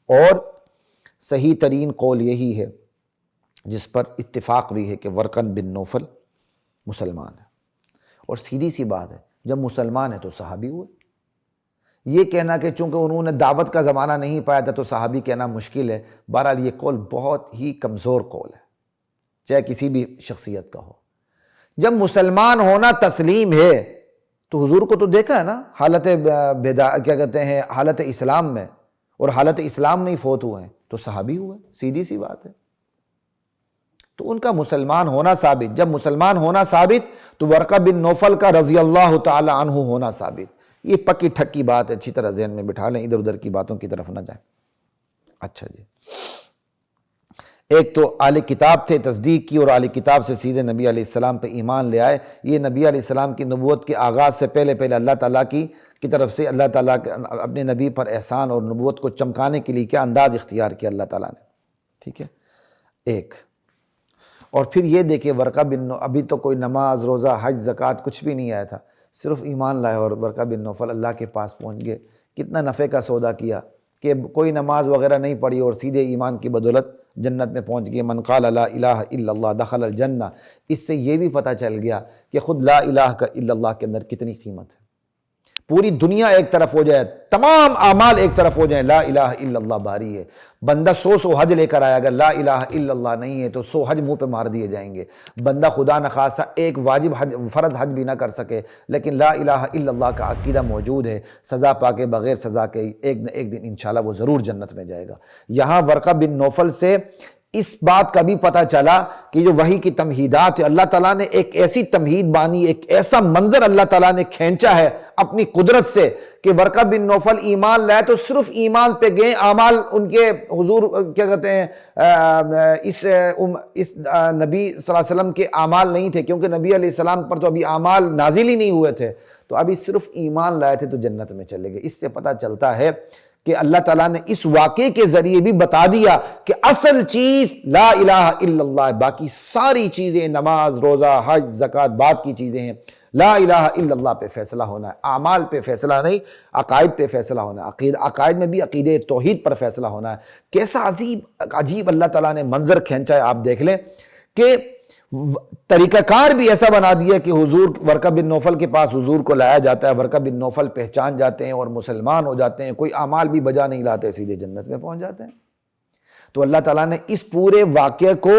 اور صحیح ترین قول یہی ہے جس پر اتفاق بھی ہے کہ ورقہ بن نوفل مسلمان ہے، اور سیدھی سی بات ہے جب مسلمان ہے تو صحابی ہوئے۔ یہ کہنا کہ چونکہ انہوں نے دعوت کا زمانہ نہیں پایا تھا تو صحابی کہنا مشکل ہے، بہرحال یہ قول بہت ہی کمزور قول ہے، چاہے کسی بھی شخصیت کا ہو۔ جب مسلمان ہونا تسلیم ہے تو حضور کو تو دیکھا ہے نا، حالت حالت اسلام میں، اور حالت اسلام میں ہی فوت ہوئے ہیں تو صحابی ہوئے، سیدھی سی بات ہے۔ تو ان کا مسلمان ہونا ثابت، جب مسلمان ہونا ثابت تو ورقہ بن نوفل کا رضی اللہ تعالی عنہ ہونا ثابت۔ یہ پکی ٹھکی بات ہے، اچھی طرح ذہن میں بٹھا لیں، ادھر ادھر کی باتوں کی طرف نہ جائیں۔ اچھا جی، ایک تو اہل کتاب تھے، تصدیق کی، اور اہل کتاب سے سیدھے نبی علیہ السلام پہ ایمان لے آئے۔ یہ نبی علیہ السلام کی نبوت کے آغاز سے پہلے اللہ تعالیٰ کی طرف سے اللہ تعالیٰ اپنے نبی پر احسان اور نبوت کو چمکانے کے لیے کیا انداز اختیار کیا اللہ تعالیٰ نے، ٹھیک ہے ایک۔ اور پھر یہ دیکھیں ورقہ بن ابھی تو کوئی نماز روزہ حج زکوٰۃ کچھ بھی نہیں آیا تھا، صرف ایمان لائے، اور ورقہ بن نوفل اللہ کے پاس پہنچ گئے۔ کتنا نفع کا سودا کیا کہ کوئی نماز وغیرہ نہیں پڑھی اور سیدھے ایمان کی بدولت جنت میں پہنچ گئے۔ من قال لا الہ الا اللہ دخل الجنہ۔ اس سے یہ بھی پتہ چل گیا کہ خود لا الہ الا اللہ کے اندر کتنی قیمت ہے۔ پوری دنیا ایک طرف ہو جائے، تمام اعمال ایک طرف ہو جائیں، لا الہ الا اللہ باری ہے۔ بندہ 100 حج لے کر آیا، اگر لا الہ الا اللہ نہیں ہے تو 100 حج منہ پہ مار دیے جائیں گے۔ بندہ خدا نخواستہ ایک واجب حج فرض حج بھی نہ کر سکے، لیکن لا الہ الا اللہ کا عقیدہ موجود ہے، سزا پا کے بغیر سزا کے ایک نہ ایک دن انشاءاللہ وہ ضرور جنت میں جائے گا۔ یہاں ورقہ بن نوفل سے اس بات کا بھی پتہ چلا کہ جو وحی کی تمہیدات ہے، اللہ تعالیٰ نے ایک ایسی تمہید بانی، ایک ایسا منظر اللہ تعالیٰ نے کھینچا ہے اپنی قدرت سے کہ ورقہ بن نوفل ایمان لائے تو صرف ایمان پہ گئے، اعمال ان کے حضور کیا کہتے ہیں اس نبی صلی اللہ علیہ وسلم کے اعمال نہیں تھے، کیونکہ نبی علیہ السلام پر تو ابھی اعمال نازل ہی نہیں ہوئے تھے، تو ابھی صرف ایمان لائے تھے تو جنت میں چلے گئے۔ اس سے پتہ چلتا ہے کہ اللہ تعالیٰ نے اس واقعے کے ذریعے بھی بتا دیا کہ اصل چیز لا الہ الا اللہ، باقی ساری چیزیں نماز روزہ حج زکوٰۃ بعد کی چیزیں ہیں، لا الہ الا اللہ پہ فیصلہ ہونا ہے، اعمال پہ فیصلہ نہیں، عقائد پہ فیصلہ ہونا ہے، عقائد میں بھی عقیدہ توحید پر فیصلہ ہونا ہے۔ کیسا عجیب اللہ تعالیٰ نے منظر کھینچا ہے، آپ دیکھ لیں کہ طریقہ کار بھی ایسا بنا دیا کہ حضور ورقہ بن نوفل کے پاس حضور کو لایا جاتا ہے، ورقہ بن نوفل پہچان جاتے ہیں اور مسلمان ہو جاتے ہیں، کوئی اعمال بھی بجا نہیں لاتے، سیدھے جنت میں پہنچ جاتے ہیں۔ تو اللہ تعالیٰ نے اس پورے واقعے کو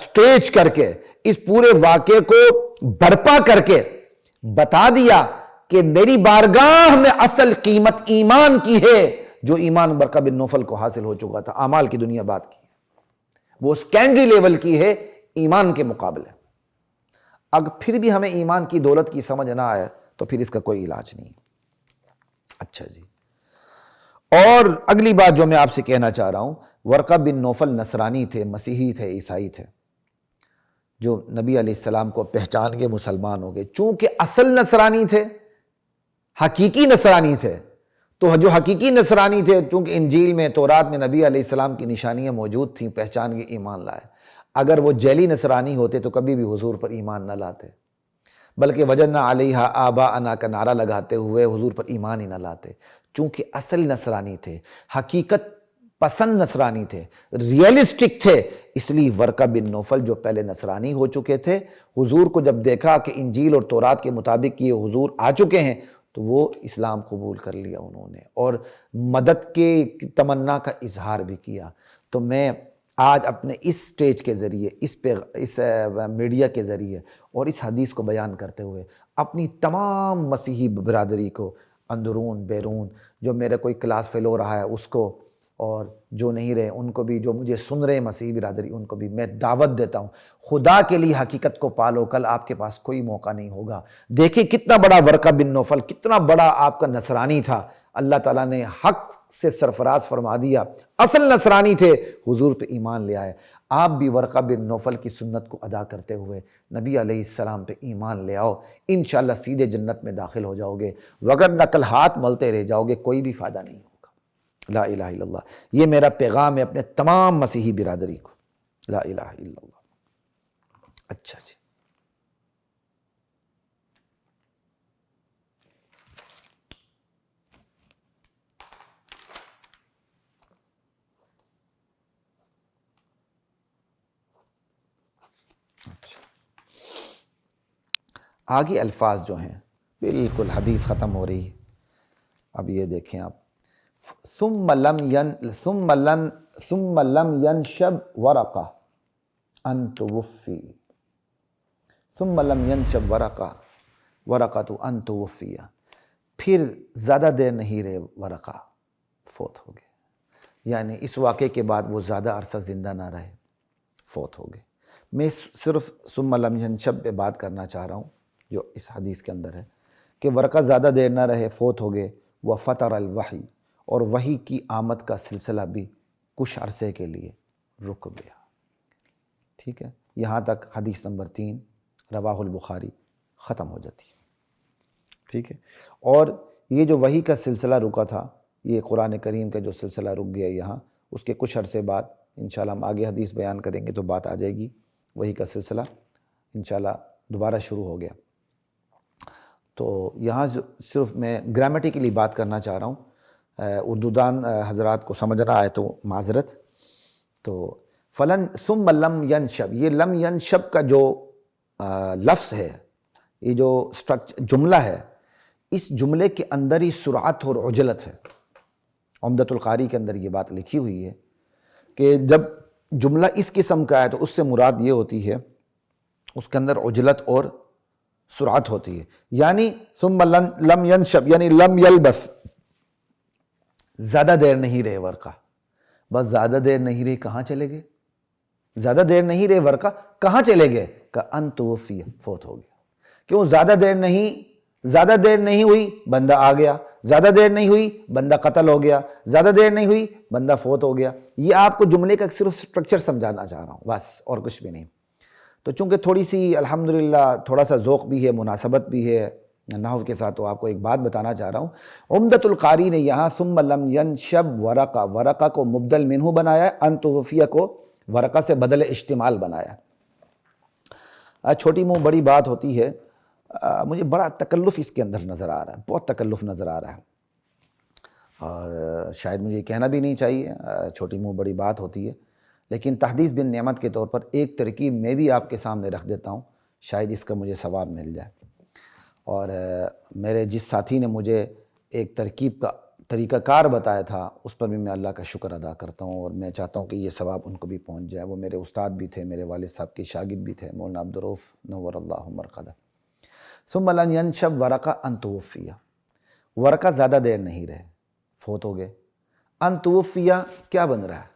سٹیج کر کے، اس پورے واقعے کو برپا کر کے بتا دیا کہ میری بارگاہ میں اصل قیمت ایمان کی ہے، جو ایمان ورقہ بن نوفل کو حاصل ہو چکا تھا۔ اعمال کی دنیا بات کی، وہ سیکنڈری لیول کی ہے ایمان کے مقابلے۔ اگر پھر بھی ہمیں ایمان کی دولت کی سمجھ نہ آئے تو پھر اس کا کوئی علاج نہیں۔ اچھا جی، اور اگلی بات جو میں آپ سے کہنا چاہ رہا ہوں، ورقہ بن نوفل نصرانی تھے، مسیحی تھے، عیسائی تھے، جو نبی علیہ السلام کو پہچان کے مسلمان ہو گئے۔ چونکہ اصل نصرانی تھے، حقیقی نصرانی تھے، تو جو حقیقی نصرانی تھے، چونکہ انجیل میں تورات میں نبی علیہ السلام کی نشانیاں موجود تھیں، پہچان کے ایمان لائے۔ اگر وہ جعلی نصرانی ہوتے تو کبھی بھی حضور پر ایمان نہ لاتے، بلکہ وجدنا علیہا آباءنا کا نعرہ لگاتے ہوئے حضور پر ایمان ہی نہ لاتے۔ چونکہ اصل نصرانی تھے، حقیقت پسند نصرانی تھے، ریئلسٹک تھے، اس لیے ورقہ بن نوفل جو پہلے نصرانی ہو چکے تھے، حضور کو جب دیکھا کہ انجیل اور تورات کے مطابق یہ حضور آ چکے ہیں تو وہ اسلام قبول کر لیا انہوں نے، اور مدد کے تمنا کا اظہار بھی کیا۔ تو میں آج اپنے اس سٹیج کے ذریعے، اس میڈیا کے ذریعے اور اس حدیث کو بیان کرتے ہوئے اپنی تمام مسیحی برادری کو، اندرون بیرون، جو میرا کوئی کلاس فیلو رہا ہے اس کو، اور جو نہیں رہے ان کو بھی، جو مجھے سن رہے مسیحی برادری ان کو بھی میں دعوت دیتا ہوں، خدا کے لیے حقیقت کو پالو، کل آپ کے پاس کوئی موقع نہیں ہوگا۔ دیکھیں کتنا بڑا ورقہ بن نوفل، کتنا بڑا آپ کا نصرانی تھا، اللہ تعالیٰ نے حق سے سرفراز فرما دیا، اصل نصرانی تھے، حضور پہ ایمان لے آئے۔ آپ بھی ورقہ بن نوفل کی سنت کو ادا کرتے ہوئے نبی علیہ السلام پہ ایمان لے آؤ، انشاءاللہ سیدھے جنت میں داخل ہو جاؤ گے، وگر نقل ہاتھ ملتے رہ جاؤ گے، کوئی بھی فائدہ نہیں ہوگا۔ لا الہ الا اللہ، یہ میرا پیغام ہے اپنے تمام مسیحی برادری کو، لا الہ الا اللہ۔ اچھا جی، آگے الفاظ جو ہیں بالکل حدیث ختم ہو رہی ہے. اب یہ دیکھیں آپ، ثم لم ينشب ورقہ ان توفی، ثم لم ينشب ورقہ ان توفی، پھر زیادہ دیر نہیں رہے ورقہ، فوت ہو گئے. یعنی اس واقعے کے بعد وہ زیادہ عرصہ زندہ نہ رہے، فوت ہو گئے. میں صرف ثم لم ينشب پہ بات کرنا چاہ رہا ہوں جو اس حدیث کے اندر ہے کہ ورقہ زیادہ دیر نہ رہے، فوت ہو گئے. وَفَتَرَ الْوَحْيُ، اور وحی کی آمد کا سلسلہ بھی کچھ عرصے کے لیے رک گیا. ٹھیک ہے، یہاں تک حدیث نمبر 3 رواہ البخاری ختم ہو جاتی ہے. ٹھیک ہے، اور یہ جو وحی کا سلسلہ رکا تھا، یہ قرآن کریم کا جو سلسلہ رک گیا یہاں، اس کے کچھ عرصے بعد انشاءاللہ ہم آگے حدیث بیان کریں گے تو بات آ جائے گی. وحی کا سلسلہ انشاءاللہ دوبارہ شروع ہو گیا. تو یہاں صرف میں گرامیٹیکلی بات کرنا چاہ رہا ہوں، اردو دان حضرات کو سمجھ رہا ہے تو معذرت. تو ثم لم ینشب، یہ لم ینشب کا جو لفظ ہے، یہ جو جملہ ہے، اس جملے کے اندر ہی سرعت اور عجلت ہے. عمدۃ القاری کے اندر یہ بات لکھی ہوئی ہے کہ جب جملہ اس قسم کا ہے تو اس سے مراد یہ ہوتی ہے اس کے اندر عجلت اور سرعت ہوتی ہے. یعنی ثم لم ینشب یعنی لم یلبث، زیادہ دیر نہیں رہے ورقہ. بس زیادہ دیر نہیں رہے، کہاں چلے گئے؟ زیادہ دیر نہیں رہے ورقہ، کہاں چلے گئے؟ کہ ان توفی، فوت ہو گیا. کیوں؟ زیادہ دیر نہیں ہوئی بندہ آ گیا، زیادہ دیر نہیں ہوئی بندہ قتل ہو گیا، زیادہ دیر نہیں ہوئی بندہ فوت ہو گیا. یہ آپ کو جملے کا صرف سٹرکچر سمجھانا چاہ رہا ہوں بس، اور کچھ بھی نہیں. تو چونکہ تھوڑی سی الحمدللہ تھوڑا سا ذوق بھی ہے، مناسبت بھی ہے نحو کے ساتھ، تو آپ کو ایک بات بتانا چاہ رہا ہوں. عمدۃ القاری نے یہاں ثم لم ینشب ورقہ کو مبدل منہ بنایا، ان توفیہ کو ورقہ سے بدل اشتمال بنایا. چھوٹی منہ بڑی بات ہوتی ہے. مجھے بڑا تکلف اس کے اندر نظر آ رہا ہے، بہت تکلف نظر آ رہا ہے، اور شاید مجھے کہنا بھی نہیں چاہیے، چھوٹی منہ بڑی بات ہوتی ہے. لیکن تحدیث بن نعمت کے طور پر ایک ترکیب میں بھی آپ کے سامنے رکھ دیتا ہوں، شاید اس کا مجھے ثواب مل جائے. اور میرے جس ساتھی نے مجھے ایک ترکیب کا طریقہ کار بتایا تھا، اس پر بھی میں اللہ کا شکر ادا کرتا ہوں، اور میں چاہتا ہوں کہ یہ ثواب ان کو بھی پہنچ جائے. وہ میرے استاد بھی تھے، میرے والد صاحب کے شاگرد بھی تھے، مولانا عبدالرؤف نور اللہ مرقدہ. ثم لم ینشب ورقہ ان توفیہ، ورقہ زیادہ دیر نہیں رہے، فوت ہو گئے. ان توفیہ کیا بن رہا ہے؟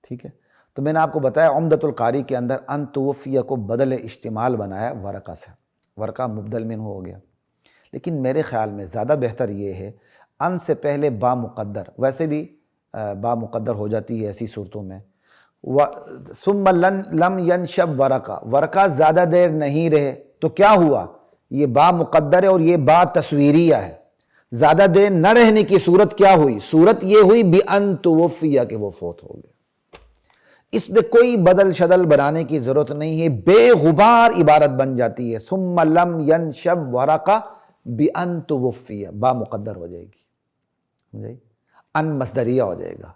ٹھیک ہے، تو میں نے آپ کو بتایا عمدۃ القاری کے اندر ان توفیہ کو بدل اشتمال بنایا ورقہ سے، ورقہ مبدل منہ ہو گیا. لیکن میرے خیال میں زیادہ بہتر یہ ہے ان سے پہلے با مقدر، ویسے بھی با مقدر ہو جاتی ہے ایسی صورتوں میں. ثم لم ینشب ورقہ زیادہ دیر نہیں رہے، تو کیا ہوا؟ یہ با مقدر ہے اور یہ با تصویریہ ہے. زیادہ دیر نہ رہنے کی صورت کیا ہوئی؟ صورت یہ ہوئی بِأَن توفیہ، کہ وہ فوت ہو گئے. اس میں کوئی بدل شدل بنانے کی ضرورت نہیں ہے، بے غبار عبارت بن جاتی ہے. ثم لم ینشب ورقہ بِأَن توفیہ، با مقدر ہو جائے گی، ان مصدریہ ہو جائے گا.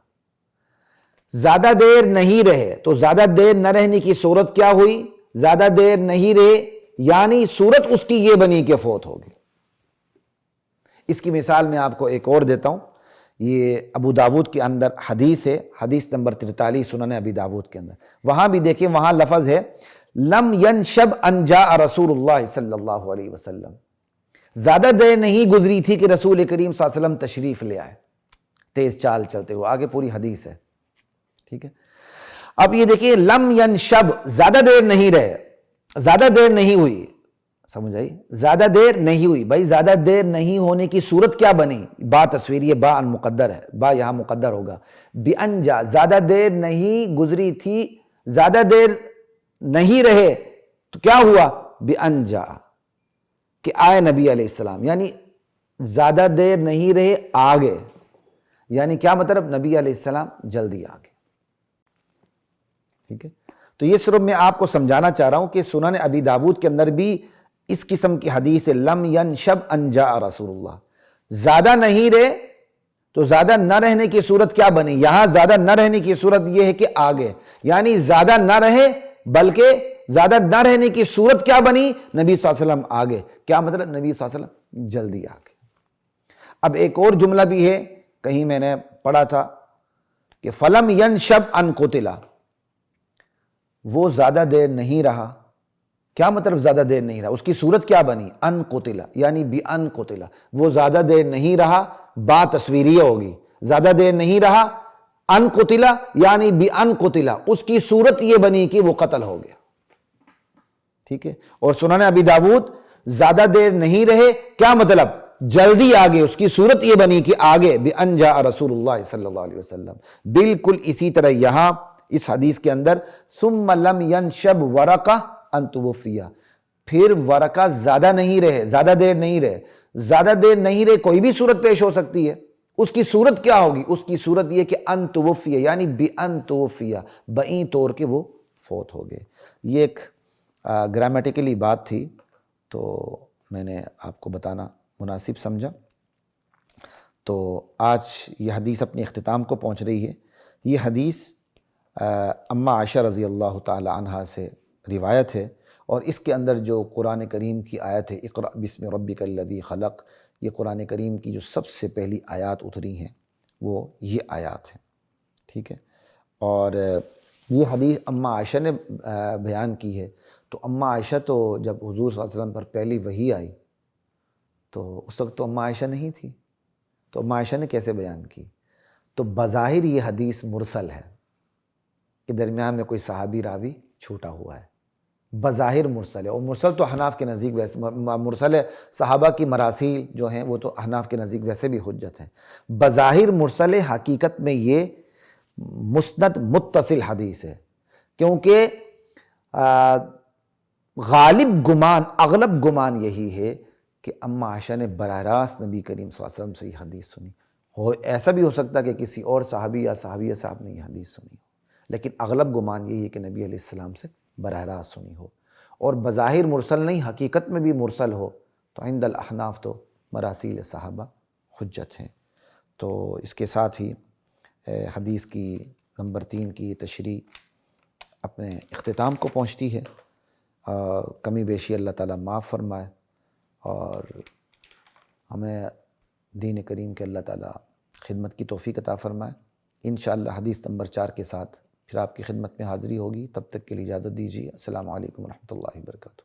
زیادہ دیر نہیں رہے، تو زیادہ دیر نہ رہنے کی صورت کیا ہوئی؟ زیادہ دیر نہیں رہے، یعنی صورت اس کی یہ بنی کہ فوت ہوگی. اس کی مثال میں آپ کو ایک اور دیتا ہوں. یہ ابو داود کے اندر حدیث ہے، حدیث نمبر 43 سنن ابی داود کے اندر. وہاں بھی دیکھیں، وہاں لفظ ہے لم ینشب ان جاء رسول اللہ صلی اللہ علیہ وسلم. زیادہ دیر نہیں گزری تھی کہ رسول کریم صلی اللہ علیہ وسلم تشریف لے آئے تیز چال چلتے ہوئے. آگے پوری حدیث ہے. ٹھیک ہے، اب یہ دیکھیے لم ینشب، زیادہ دیر نہیں رہے، زیادہ دیر نہیں ہوئی. سمجھ آئی؟ زیادہ دیر نہیں ہوئی. بھائی زیادہ دیر نہیں ہونے کی صورت کیا بنی؟ با تصویری ہے، با ان مقدر ہے، با یہاں مقدر ہوگا. بِأَن جاء، زیادہ دیر نہیں گزری تھی، زیادہ دیر نہیں رہے، تو کیا ہوا؟ بِأَن جاء، کہ آئے نبی علیہ السلام. یعنی زیادہ دیر نہیں رہے، آگے. یعنی کیا مطلب؟ نبی علیہ السلام جلدی آگے. ٹھیک ہے، تو یہ صرف میں آپ کو سمجھانا چاہ رہا ہوں کہ سنن ابی داود کے اندر بھی اس قسم کی حدیث ہے لم ینشب ان جاء رسول اللہ. زیادہ نہیں رہے، تو زیادہ نہ رہنے کی صورت کیا بنی؟ یہاں زیادہ نہ رہنے کی صورت یہ ہے کہ آگے، یعنی زیادہ نہ رہے بلکہ زیادہ نہ رہنے کی صورت کیا بنی؟ نبی صلی اللہ علیہ وسلم آگے. کیا مطلب؟ نبی صلی اللہ علیہ وسلم جلدی آگے. اب ایک اور جملہ بھی ہے، کہیں میں نے پڑھا تھا کہ فلم ینشب ان قتلا، وہ زیادہ دیر نہیں رہا. کیا مطلب زیادہ دیر نہیں رہا؟ اس کی صورت کیا بنی؟ ان قتلا، یعنی بی ان قتلا، وہ زیادہ دیر نہیں رہا. با تصویریہ ہوگی، زیادہ دیر نہیں رہا. ان قتلا یعنی بی ان قتلا، اس کی صورت یہ بنی کہ وہ قتل ہو گیا. ٹھیک ہے. اور سنن ابی داود زیادہ دیر نہیں رہے، کیا مطلب؟ جلدی آگے. اس کی صورت یہ بنی کہ آگے بِأَنْ جَاءَ رسول اللہ صلی اللہ علیہ وسلم. بالکل اسی طرح یہاں اس حدیث کے اندر ثُمَّ لَمْ يَنْشَبْ وَرَقَةً أَنْ تُوفِّيَ، پھر ورقہ زیادہ نہیں رہے، زیادہ دیر نہیں رہے. زیادہ دیر نہیں رہے کوئی بھی صورت پیش ہو سکتی ہے. اس کی صورت کیا ہوگی؟ اس کی صورت یہ کہ ان توفیہ، یعنی بِأَنْ تُوفِّيَ، بئیں طور کے وہ فوت ہو گئے. یہ ایک گرامیٹیکلی بات تھی تو میں نے آپ کو بتانا مناسب سمجھا. تو آج یہ حدیث اپنے اختتام کو پہنچ رہی ہے. یہ حدیث اماں عائشہ رضی اللہ تعالی عنہا سے روایت ہے، اور اس کے اندر جو قرآن کریم کی آیت ہے اقرأ بسم ربک الذی خلق، یہ قرآن کریم کی جو سب سے پہلی آیات اتری ہیں وہ یہ آیات ہیں. ٹھیک ہے. اور یہ حدیث اماں عائشہ نے بیان کی ہے. تو اماں عائشہ تو جب حضور صلی اللہ علیہ وسلم پر پہلی وحی آئی تو اس وقت تو اماں عائشہ نہیں تھی، تو اماں عائشہ نے کیسے بیان کی؟ تو بظاہر یہ حدیث مرسل ہے کہ درمیان میں کوئی صحابی راوی چھوٹا ہوا ہے. بظاہر مرسل ہے، اور مرسل تو احناف کے نزدیک ویسے مرسل ہے. صحابہ کی مراسیل جو ہیں وہ تو احناف کے نزدیک ویسے بھی حجت ہیں. بظاہر مرسل ہے، حقیقت میں یہ مسند متصل حدیث ہے، کیونکہ غالب گمان، اغلب گمان یہی ہے کہ اماں عائشہ نے براہ راست نبی کریم صلی اللہ علیہ وسلم سے یہ حدیث سنی. ایسا بھی ہو سکتا کہ کسی اور صحابی یا صحابیہ صاحب نے یہ حدیث سنی ہو، لیکن اغلب گمان یہی ہے کہ نبی علیہ السلام سے براہ راست سنی ہو. اور بظاہر مرسل نہیں، حقیقت میں بھی مرسل ہو تو عند الاحناف تو مراسیل صحابہ حجت ہیں. تو اس کے ساتھ ہی حدیث کی نمبر 3 کی تشریح اپنے اختتام کو پہنچتی ہے. کمی بیشی اللہ تعالیٰ معاف فرمائے، اور ہمیں دین کریم کے اللہ تعالیٰ خدمت کی توفیق عطا فرمائے. انشاءاللہ حدیث نمبر 4 کے ساتھ پھر آپ کی خدمت میں حاضری ہوگی. تب تک کے لیے اجازت دیجیے. السلام علیکم ورحمۃ اللہ وبرکاتہ.